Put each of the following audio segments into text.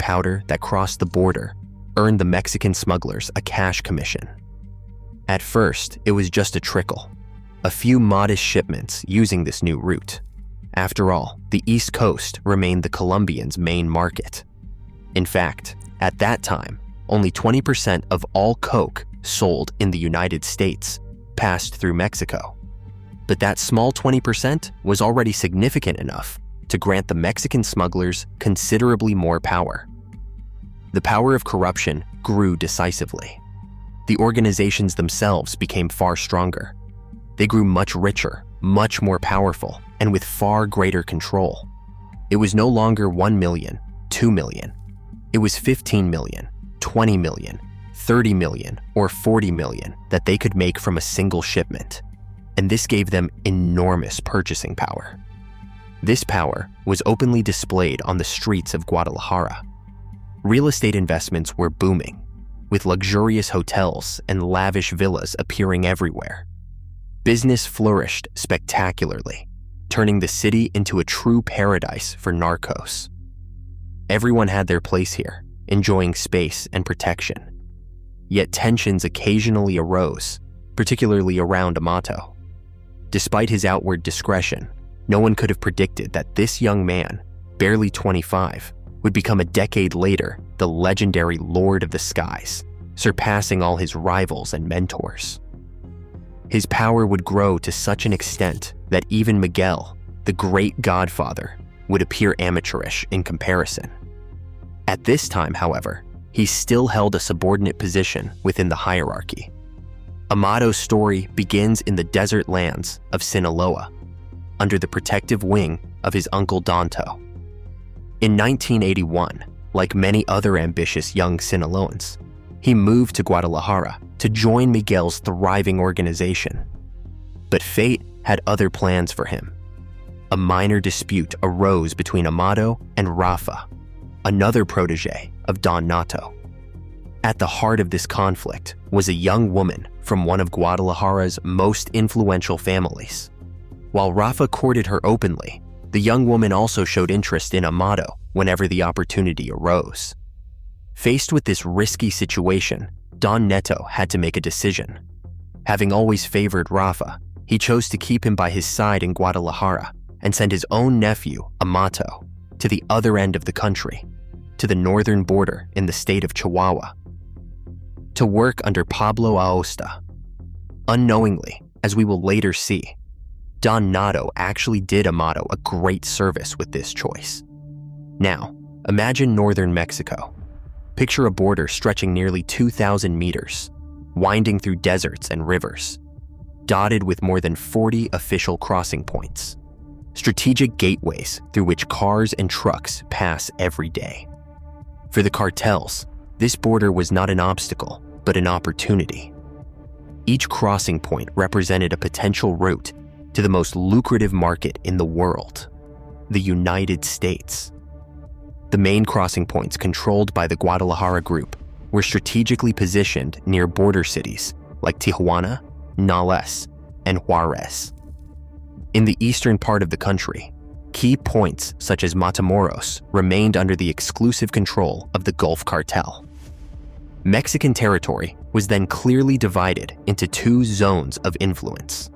powder that crossed the border earned the Mexican smugglers a cash commission. At first, it was just a trickle, a few modest shipments using this new route. After all, the East Coast remained the Colombians' main market. In fact, at that time, only 20% of all coke sold in the United States passed through Mexico. But that small 20% was already significant enough to grant the Mexican smugglers considerably more power. The power of corruption grew decisively. The organizations themselves became far stronger. They grew much richer, much more powerful, and with far greater control. It was no longer 1 million, 2 million. It was 15 million, 20 million, 30 million, or 40 million that they could make from a single shipment. And this gave them enormous purchasing power. This power was openly displayed on the streets of Guadalajara. Real estate investments were booming, with luxurious hotels and lavish villas appearing everywhere. Business flourished spectacularly, turning the city into a true paradise for narcos. Everyone had their place here, enjoying space and protection. Yet tensions occasionally arose, particularly around Amato. Despite his outward discretion, no one could have predicted that this young man, barely 25, would become a decade later the legendary Lord of the Skies, surpassing all his rivals and mentors. His power would grow to such an extent that even Miguel, the great godfather, would appear amateurish in comparison. At this time, however, he still held a subordinate position within the hierarchy. Amato's story begins in the desert lands of Sinaloa, under the protective wing of his uncle Danto. In 1981, like many other ambitious young Sinaloans, he moved to Guadalajara to join Miguel's thriving organization. But fate had other plans for him. A minor dispute arose between Amato and Rafa, another protege of Don Nato. At the heart of this conflict was a young woman from one of Guadalajara's most influential families. While Rafa courted her openly, the young woman also showed interest in Amato whenever the opportunity arose. Faced with this risky situation, Don Neto had to make a decision. Having always favored Rafa, he chose to keep him by his side in Guadalajara and send his own nephew, Amato, to the other end of the country, to the northern border in the state of Chihuahua, to work under Pablo Aosta. Unknowingly, as we will later see, Don Nato actually did Amato a great service with this choice. Now, imagine northern Mexico. Picture a border stretching nearly 2,000 meters, winding through deserts and rivers, dotted with more than 40 official crossing points, strategic gateways through which cars and trucks pass every day. For the cartels, this border was not an obstacle, but an opportunity. Each crossing point represented a potential route to the most lucrative market in the world, the United States. The main crossing points controlled by the Guadalajara group were strategically positioned near border cities like Tijuana, Nales, and Juarez. In the eastern part of the country, key points such as Matamoros remained under the exclusive control of the Gulf Cartel. Mexican territory was then clearly divided into two zones of influence.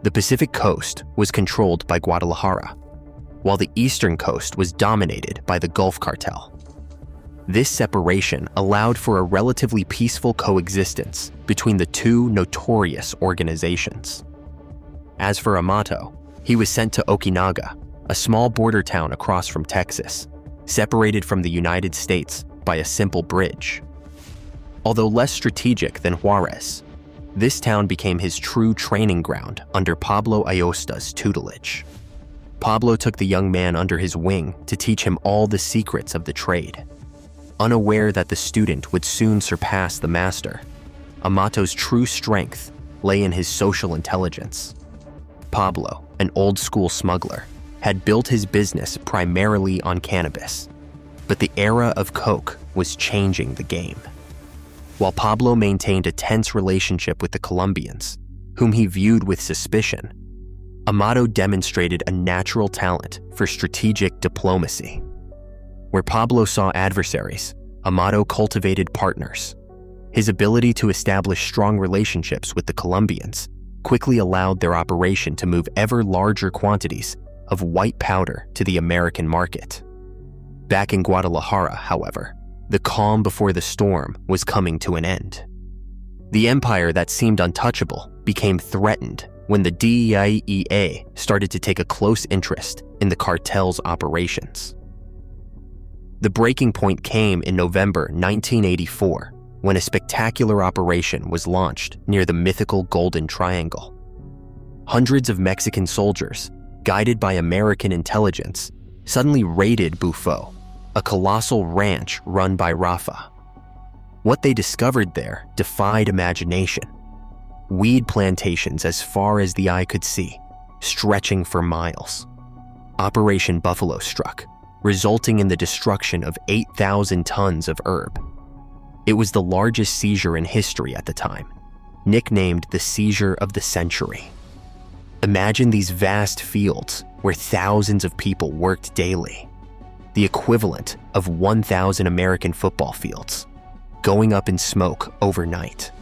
The Pacific coast was controlled by Guadalajara, while the eastern coast was dominated by the Gulf Cartel. This separation allowed for a relatively peaceful coexistence between the two notorious organizations. As for Amato, he was sent to Okinaga, a small border town across from Texas, separated from the United States by a simple bridge. Although less strategic than Juarez, this town became his true training ground under Pablo Aosta's tutelage. Pablo took the young man under his wing to teach him all the secrets of the trade. Unaware that the student would soon surpass the master, Amato's true strength lay in his social intelligence. Pablo, an old-school smuggler, had built his business primarily on cannabis, but the era of coke was changing the game. While Pablo maintained a tense relationship with the Colombians, whom he viewed with suspicion, Amato demonstrated a natural talent for strategic diplomacy. Where Pablo saw adversaries, Amado cultivated partners. His ability to establish strong relationships with the Colombians quickly allowed their operation to move ever larger quantities of white powder to the American market. Back in Guadalajara, however, the calm before the storm was coming to an end. The empire that seemed untouchable became threatened when the DEA started to take a close interest in the cartel's operations. The breaking point came in November 1984, when a spectacular operation was launched near the mythical Golden Triangle. Hundreds of Mexican soldiers, guided by American intelligence, suddenly raided Bufo, a colossal ranch run by Rafa. What they discovered there defied imagination. Weed plantations as far as the eye could see, stretching for miles. Operation Buffalo struck, resulting in the destruction of 8,000 tons of herb. It was the largest seizure in history at the time, nicknamed the seizure of the century. Imagine these vast fields where thousands of people worked daily, the equivalent of 1,000 American football fields, going up in smoke overnight.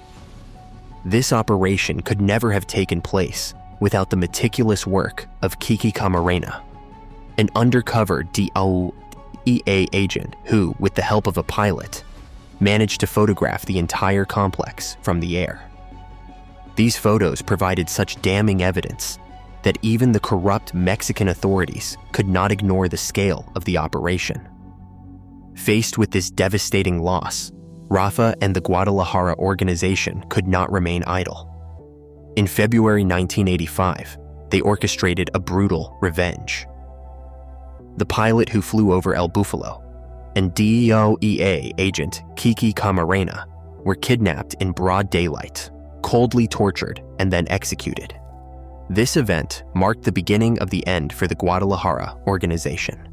This operation could never have taken place without the meticulous work of Kiki Camarena, an undercover DEA agent who, with the help of a pilot, managed to photograph the entire complex from the air. These photos provided such damning evidence that even the corrupt Mexican authorities could not ignore the scale of the operation. Faced with this devastating loss, Rafa and the Guadalajara organization could not remain idle. In February 1985, they orchestrated a brutal revenge. The pilot who flew over El Bufalo and DEA agent Kiki Camarena were kidnapped in broad daylight, coldly tortured, and then executed. This event marked the beginning of the end for the Guadalajara organization.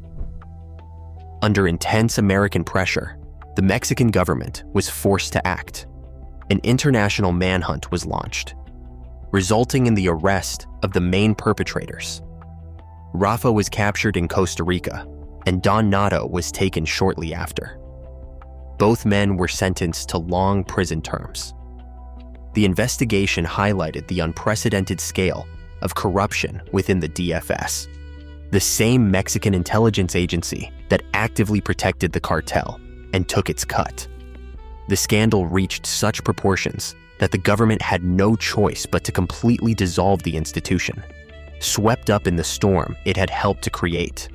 Under intense American pressure, the Mexican government was forced to act. An international manhunt was launched, resulting in the arrest of the main perpetrators. Rafa was captured in Costa Rica, and Don Nato was taken shortly after. Both men were sentenced to long prison terms. The investigation highlighted the unprecedented scale of corruption within the DFS, the same Mexican intelligence agency that actively protected the cartel and took its cut. The scandal reached such proportions that the government had no choice but to completely dissolve the institution, swept up in the storm it had helped to create.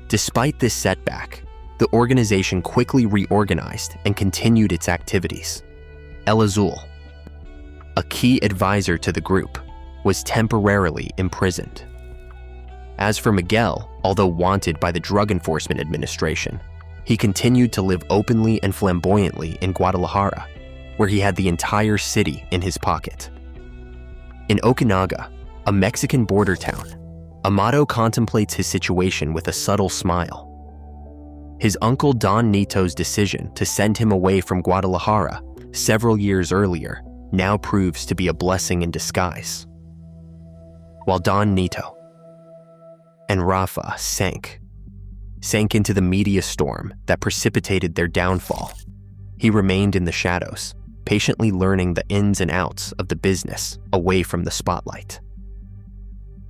Despite this setback, the organization quickly reorganized and continued its activities. El Azul, a key advisor to the group, was temporarily imprisoned. As for Miguel, although wanted by the Drug Enforcement Administration, he continued to live openly and flamboyantly in Guadalajara, where he had the entire city in his pocket. In Okinaga, a Mexican border town, Amado contemplates his situation with a subtle smile. His uncle Don Nito's decision to send him away from Guadalajara several years earlier now proves to be a blessing in disguise. While Don Nito and Rafa sank into the media storm that precipitated their downfall, he remained in the shadows, patiently learning the ins and outs of the business away from the spotlight.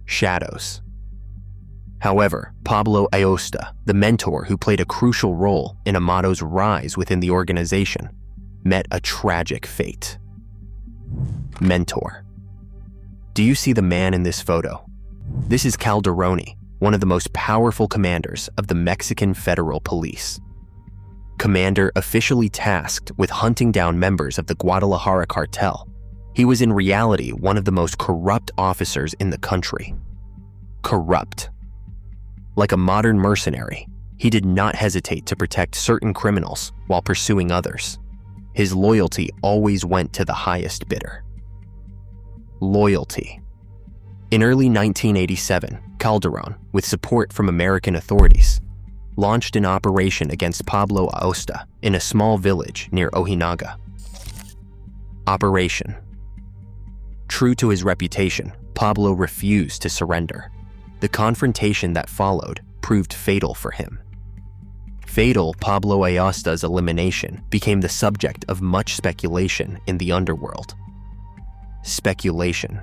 Shadows. However, Pablo Aosta, the mentor who played a crucial role in Amado's rise within the organization, met a tragic fate. Mentor. Do you see the man in this photo? This is Calderoni, one of the most powerful commanders of the Mexican Federal Police. Commander officially tasked with hunting down members of the Guadalajara cartel, he was in reality one of the most corrupt officers in the country. Corrupt. Like a modern mercenary, he did not hesitate to protect certain criminals while pursuing others. His loyalty always went to the highest bidder. Loyalty. In early 1987, Calderon, with support from American authorities, launched an operation against Pablo Aosta in a small village near Ojinaga. Operation. True to his reputation, Pablo refused to surrender. The confrontation that followed proved fatal for him. Fatal Pablo Ayosta's elimination became the subject of much speculation in the underworld. Speculation.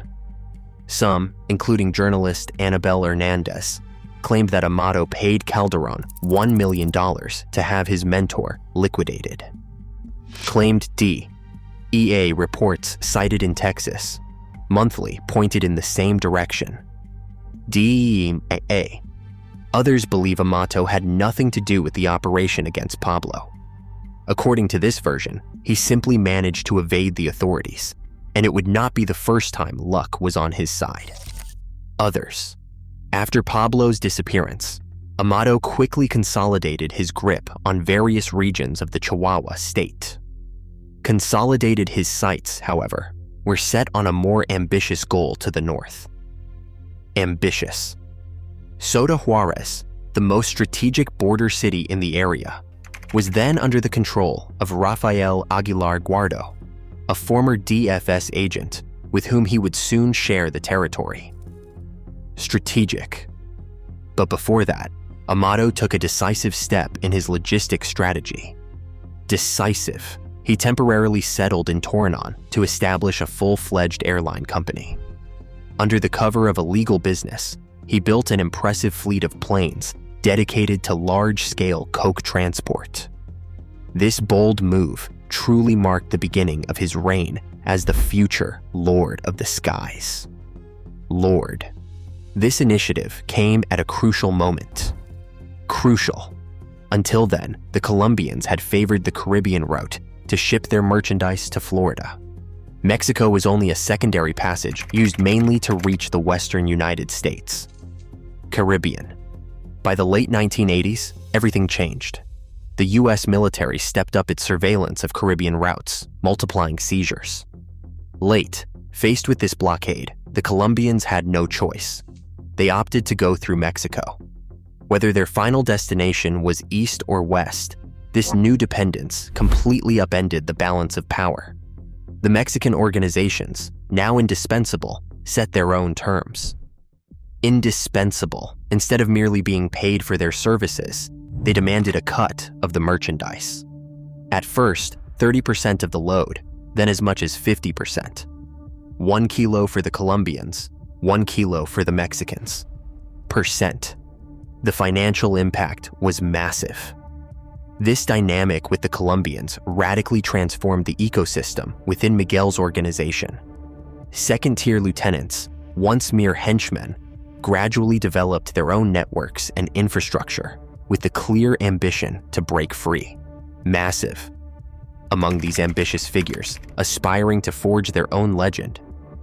Some, including journalist Anabel Hernandez, claimed that Amado paid Calderon $1 million to have his mentor liquidated. Claimed D. EA reports cited in Texas monthly pointed in the same direction. DEA. Others believe Amato had nothing to do with the operation against Pablo. According to this version, he simply managed to evade the authorities, and it would not be the first time luck was on his side. Others. After Pablo's disappearance, Amato quickly consolidated his grip on various regions of the Chihuahua state. Consolidated his sights, however, were set on a more ambitious goal to the north. Ambitious. Soto Juarez, the most strategic border city in the area, was then under the control of Rafael Aguilar Guardo, a former DFS agent with whom he would soon share the territory. Strategic. But before that, Amado took a decisive step in his logistics strategy. Decisive. He temporarily settled in Torreon to establish a full-fledged airline company. Under the cover of a legal business, he built an impressive fleet of planes dedicated to large-scale coke transport. This bold move truly marked the beginning of his reign as the future Lord of the Skies. Lord. This initiative came at a crucial moment. Crucial. Until then, the Colombians had favored the Caribbean route to ship their merchandise to Florida. Mexico was only a secondary passage used mainly to reach the western United States. Caribbean. By the late 1980s, everything changed. The US military stepped up its surveillance of Caribbean routes, multiplying seizures. Late, faced with this blockade, the Colombians had no choice. They opted to go through Mexico. Whether their final destination was east or west, this new dependence completely upended the balance of power. The Mexican organizations, now indispensable, set their own terms. Indispensable. Instead of merely being paid for their services, they demanded a cut of the merchandise. At first, 30% of the load, then as much as 50%. 1 kilo for the Colombians, 1 kilo for the Mexicans. Percent. The financial impact was massive. This dynamic with the Colombians radically transformed the ecosystem within Miguel's organization. Second-tier lieutenants, once mere henchmen, gradually developed their own networks and infrastructure with the clear ambition to break free. Massive. Among these ambitious figures, aspiring to forge their own legend,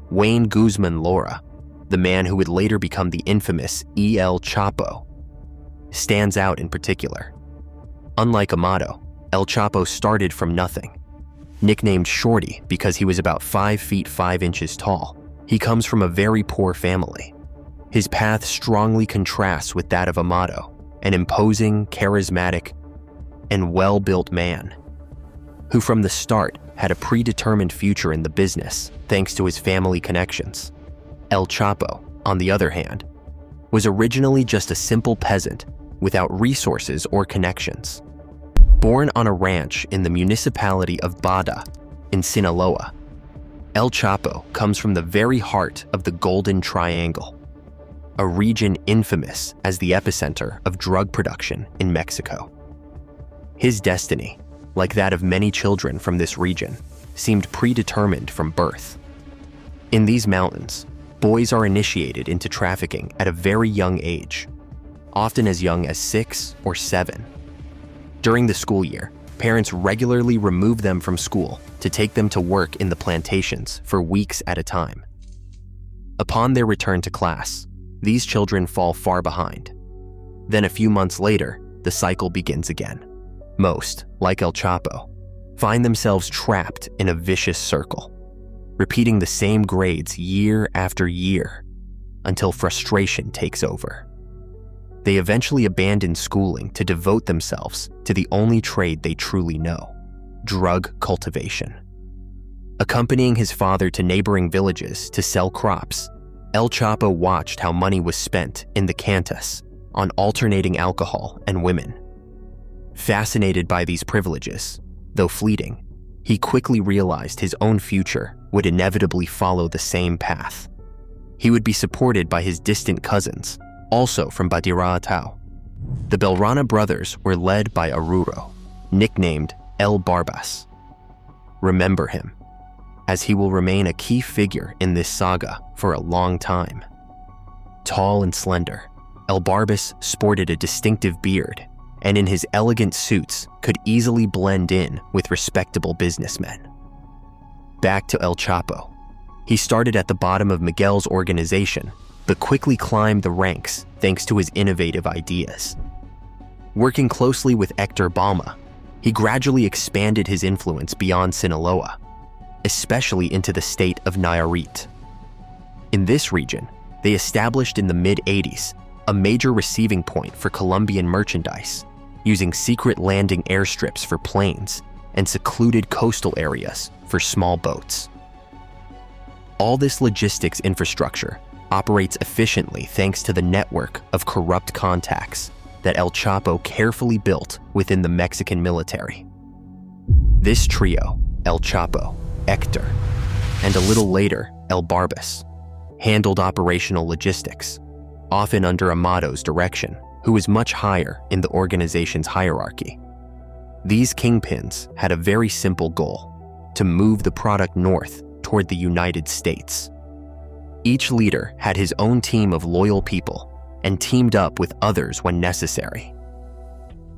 Wayne Guzman Lora, the man who would later become the infamous El Chapo, stands out in particular. Unlike Amado, El Chapo started from nothing. Nicknamed Shorty because he was about 5 feet 5 inches tall, he comes from a very poor family. His path strongly contrasts with that of Amado, an imposing, charismatic, and well-built man, who from the start had a predetermined future in the business thanks to his family connections. El Chapo, on the other hand, was originally just a simple peasant without resources or connections. Born on a ranch in the municipality of Bada in Sinaloa, El Chapo comes from the very heart of the Golden Triangle, a region infamous as the epicenter of drug production in Mexico. His destiny, like that of many children from this region, seemed predetermined from birth. In these mountains, boys are initiated into trafficking at a very young age, often as young as 6 or 7. During the school year, parents regularly remove them from school to take them to work in the plantations for weeks at a time. Upon their return to class, these children fall far behind. Then a few months later, the cycle begins again. Most, like El Chapo, find themselves trapped in a vicious circle, repeating the same grades year after year until frustration takes over. They eventually abandon schooling to devote themselves to the only trade they truly know: drug cultivation. Accompanying his father to neighboring villages to sell crops, El Chapo watched how money was spent in the cantas on alternating alcohol and women. Fascinated by these privileges, though fleeting, he quickly realized his own future would inevitably follow the same path. He would be supported by his distant cousins, also from Badiraatao. The Belrana brothers were led by Aruro, nicknamed El Barbas. Remember him, as he will remain a key figure in this saga for a long time. Tall and slender, El Barbas sported a distinctive beard, and in his elegant suits could easily blend in with respectable businessmen. Back to El Chapo. He started at the bottom of Miguel's organization, but quickly climbed the ranks thanks to his innovative ideas. Working closely with Hector Balma, he gradually expanded his influence beyond Sinaloa, especially into the state of Nayarit. In this region, they established in the mid-80s a major receiving point for Colombian merchandise, using secret landing airstrips for planes and secluded coastal areas for small boats. All this logistics infrastructure operates efficiently thanks to the network of corrupt contacts that El Chapo carefully built within the Mexican military. This trio, El Chapo, Hector, and a little later, El Barbas, handled operational logistics, often under Amado's direction, who was much higher in the organization's hierarchy. These kingpins had a very simple goal: to move the product north toward the United States. Each leader had his own team of loyal people and teamed up with others when necessary.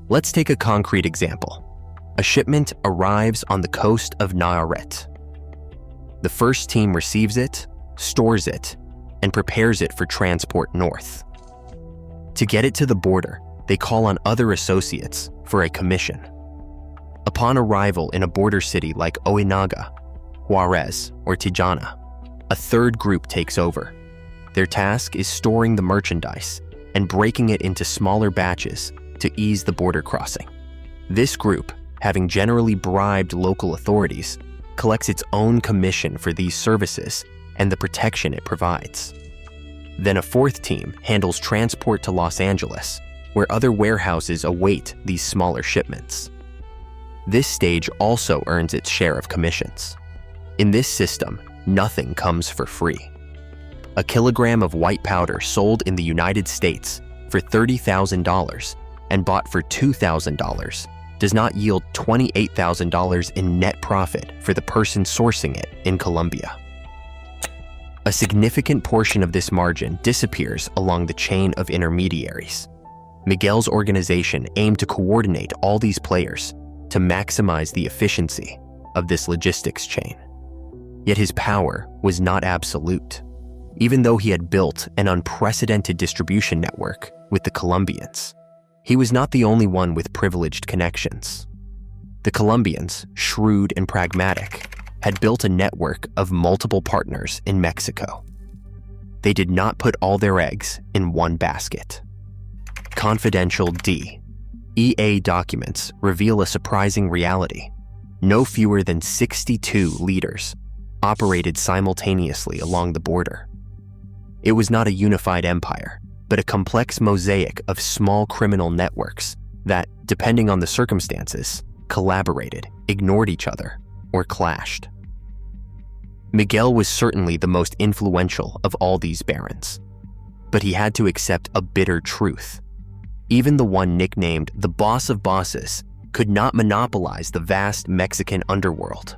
Let's take a concrete example. A shipment arrives on the coast of Nayarit. The first team receives it, stores it, and prepares it for transport north. To get it to the border, they call on other associates for a commission. Upon arrival in a border city like Ojinaga, Juarez, or Tijana, a third group takes over. Their task is storing the merchandise and breaking it into smaller batches to ease the border crossing. This group, having generally bribed local authorities, collects its own commission for these services and the protection it provides. Then a fourth team handles transport to Los Angeles, where other warehouses await these smaller shipments. This stage also earns its share of commissions. In this system, nothing comes for free. A kilogram of white powder sold in the United States for $30,000 and bought for $2,000 does not yield $28,000 in net profit for the person sourcing it in Colombia. A significant portion of this margin disappears along the chain of intermediaries. Miguel's organization aimed to coordinate all these players to maximize the efficiency of this logistics chain. Yet his power was not absolute. Even though he had built an unprecedented distribution network with the Colombians, he was not the only one with privileged connections. The Colombians, shrewd and pragmatic, had built a network of multiple partners in Mexico. They did not put all their eggs in one basket. Confidential DEA documents reveal a surprising reality. No fewer than 62 leaders operated simultaneously along the border. It was not a unified empire, but a complex mosaic of small criminal networks that, depending on the circumstances, collaborated, ignored each other, or clashed. Miguel was certainly the most influential of all these barons, but he had to accept a bitter truth. Even the one nicknamed the Boss of Bosses could not monopolize the vast Mexican underworld.